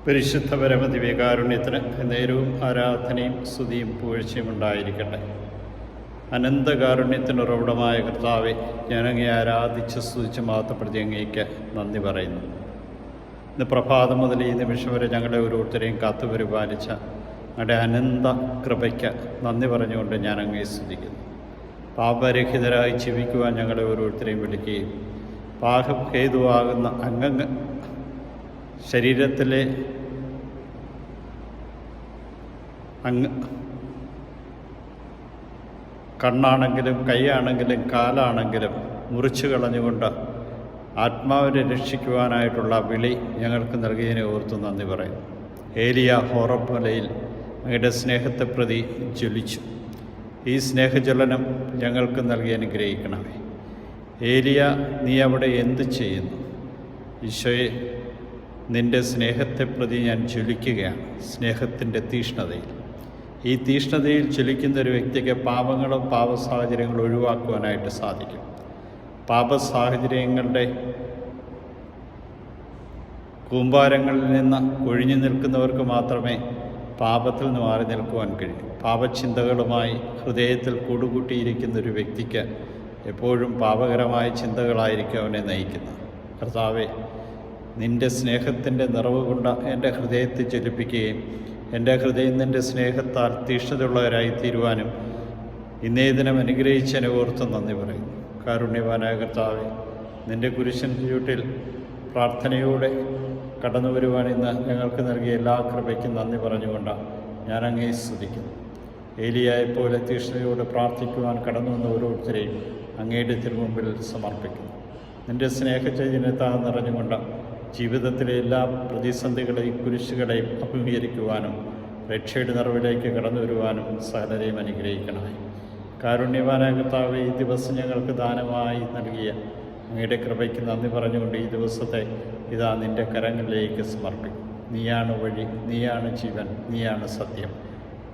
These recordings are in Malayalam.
പരിശുദ്ധ പരമദിവ്യകാരുണ്യത്തിന് നേരവും ആരാധനയും സ്തുതിയും പുകഴ്ചയും ഉണ്ടായിരിക്കട്ടെ. അനന്തകാരുണ്യത്തിനുറവിടമായ കർത്താവെ, ഞാനങ്ങയെ ആരാധിച്ച് സ്തുതിച്ച് മാത്രപ്പെടുത്തി അങ്ങേക്ക് നന്ദി പറയുന്നു. ഇന്ന് പ്രഭാതം മുതൽ ഈ നിമിഷം വരെ ഞങ്ങളെ ഓരോരുത്തരെയും കാത്തുപരിപാലിച്ച ഞങ്ങളുടെ അനന്ത കൃപയ്ക്ക് നന്ദി പറഞ്ഞുകൊണ്ട് ഞാൻ അങ്ങയെ സ്തുതിക്കുന്നു. പാപരഹിതരായി ജീവിക്കുവാൻ ഞങ്ങളെ ഓരോരുത്തരെയും വിളിക്കുകയും പാപഹേതുവാകുന്ന അംഗങ്ങൾ ശരീരത്തിലെ കണ്ണാണെങ്കിലും കൈയാണെങ്കിലും കാലാണെങ്കിലും മുറിച്ചു കളഞ്ഞുകൊണ്ട് ആത്മാവിനെ രക്ഷിക്കുവാനായിട്ടുള്ള വിളി ഞങ്ങൾക്ക് നൽകിയതിനെ ഓർത്ത് നന്ദി പറയുന്നു. ഏലിയ ഹോറബ് മലയിൽ അങ്ങയുടെ സ്നേഹത്തെ പ്രതി ജ്വലിച്ചു. ഈ സ്നേഹജ്വലനം ഞങ്ങൾക്ക് നൽകി അനുഗ്രഹിക്കണമേ. ഏലിയ, നീ അവിടെ എന്ത് ചെയ്യുന്നു? ഈശോയെ, നിൻ്റെ സ്നേഹത്തെ പ്രതി ഞാൻ ജ്വലിക്കുകയാണ്. സ്നേഹത്തിൻ്റെ തീഷ്ണതയിൽ, ഈ തീഷ്ണതയിൽ ജ്വലിക്കുന്ന ഒരു വ്യക്തിക്ക് പാപങ്ങളും പാപസാഹചര്യങ്ങളും ഒഴിവാക്കുവാനായിട്ട് സാധിക്കും. പാപസാഹചര്യങ്ങളുടെ കൂമ്പാരങ്ങളിൽ നിന്ന് ഒഴിഞ്ഞു നിൽക്കുന്നവർക്ക് മാത്രമേ പാപത്തിൽ നിന്ന് മാറി നിൽക്കുവാൻ കഴിയും. പാപചിന്തകളുമായി ഹൃദയത്തിൽ കൂടുകൂട്ടിയിരിക്കുന്ന ഒരു വ്യക്തിക്ക് എപ്പോഴും പാപകരമായ ചിന്തകളായിരിക്കും അവനെ നയിക്കുന്നത്. കർത്താവെ, നിൻ്റെ സ്നേഹത്തിൻ്റെ നിറവ് കൊണ്ട് എൻ്റെ ഹൃദയത്തെ ജ്വലിപ്പിക്കുകയും എൻ്റെ ഹൃദയം നിൻ്റെ സ്നേഹത്താൽ തീഷ്ണതയുള്ളവരായി തീരുവാനും ഇന്നേ ദിനം അനുഗ്രഹിച്ചതിനെ ഓർത്ത് നന്ദി പറയുന്നു. കാരുണ്യവാനായ കർത്താവെ, നിൻ്റെ കുരിശൻ ചൂട്ടിൽ പ്രാർത്ഥനയോടെ കടന്നു വരുവാൻ ഇന്ന് ഞങ്ങൾക്ക് നൽകിയ എല്ലാ കൃപയ്ക്കും നന്ദി പറഞ്ഞുകൊണ്ടാണ് ഞാൻ അങ്ങേ സ്തുതിക്കുന്നു. ഏലിയായെപ്പോലെ തീഷ്ണതയോടെ പ്രാർത്ഥിക്കുവാൻ കടന്നു വന്ന ഓരോരുത്തരെയും അങ്ങയുടെ തിരുമുമ്പിൽ സമർപ്പിക്കുന്നു. നിൻ്റെ സ്നേഹചൈതന്യത്താൽ നിറഞ്ഞുകൊണ്ട് ജീവിതത്തിലെ എല്ലാ പ്രതിസന്ധികളെയും കുരിശുകളെയും അഭിമുഖീകരിക്കുവാനും രക്ഷയുടെ നിറവിലേക്ക് കടന്നു വരുവാനും സകലരെയും അനുഗ്രഹിക്കണമേ. കാരുണ്യവാനായ കർത്താവേ, ഈ ദിവസം ഞങ്ങൾക്ക് ദാനമായി നൽകിയ അങ്ങയുടെ കൃപയ്ക്ക് നന്ദി പറഞ്ഞുകൊണ്ട് ഈ ദിവസത്തെ ഇതാ നിൻ്റെ കരങ്ങളിലേക്ക് സമർപ്പിക്കും. നീയാണ് വഴി, നീയാണ് ജീവൻ, നീയാണ് സത്യം.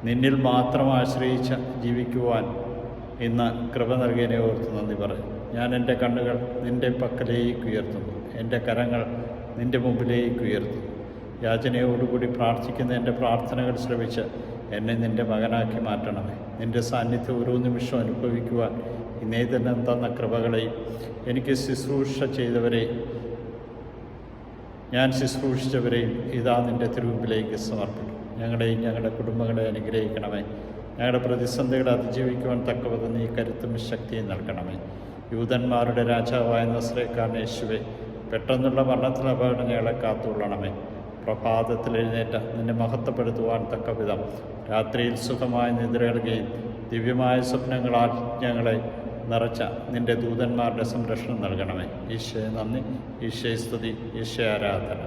നിന്നിൽ മാത്രം ആശ്രയിച്ച് ജീവിക്കുവാൻ ഇന്ന് കൃപ നൽകിയതിനെ ഓർത്ത് നന്ദി പറയും. ഞാൻ എൻ്റെ കണ്ണുകൾ നിൻ്റെ പക്കലേക്ക് ഉയർത്തുന്നു, എൻ്റെ കരങ്ങൾ നിൻ്റെ മുമ്പിലേക്ക് ഉയർത്തുന്നു. യാചനയോടുകൂടി പ്രാർത്ഥിക്കുന്ന എൻ്റെ പ്രാർത്ഥനകൾ ശ്രവിച്ച് എന്നെ നിൻ്റെ മകനാക്കി മാറ്റണമേ. നിൻ്റെ സാന്നിധ്യം ഓരോ നിമിഷവും അനുഭവിക്കുവാൻ ഇന്നേ തന്നെ തന്ന കൃപകളെയും എനിക്ക് ശുശ്രൂഷ ചെയ്തവരെയും ഞാൻ ശുശ്രൂഷിച്ചവരെയും ഇതാ നിൻ്റെ തിരുമുമ്പിലേക്ക് സമർപ്പിക്കും. ഞങ്ങളെയും ഞങ്ങളുടെ കുടുംബങ്ങളെ അനുഗ്രഹിക്കണമേ. ഞങ്ങളുടെ പ്രതിസന്ധികളെ അതിജീവിക്കുവാൻ തക്കവത് നീ കരുത്തും ശക്തിയും നൽകണമേ. യൂതന്മാരുടെ രാജാവായ നസ്രേക്കാരൻ യേശുവേ, പെട്ടെന്നുള്ള മരണത്തിൽ അപകടം ഞങ്ങളെ കാത്തുകൊള്ളണമേ. പ്രഭാതത്തിൽ എഴുന്നേറ്റ് നിന്നെ മഹത്വപ്പെടുത്തുവാൻ തക്ക വിധം രാത്രിയിൽ സുഖമായി നിദ്രകളുകയും ദിവ്യമായ സ്വപ്നങ്ങളാൽ ഞങ്ങളെ നിറച്ച നിൻ്റെ ദൂതന്മാരുടെ സംരക്ഷണം നൽകണമേ. ഈശോയെ നന്ദി, ഈശോയെ സ്തുതി, ഈശോയെ ആരാധന.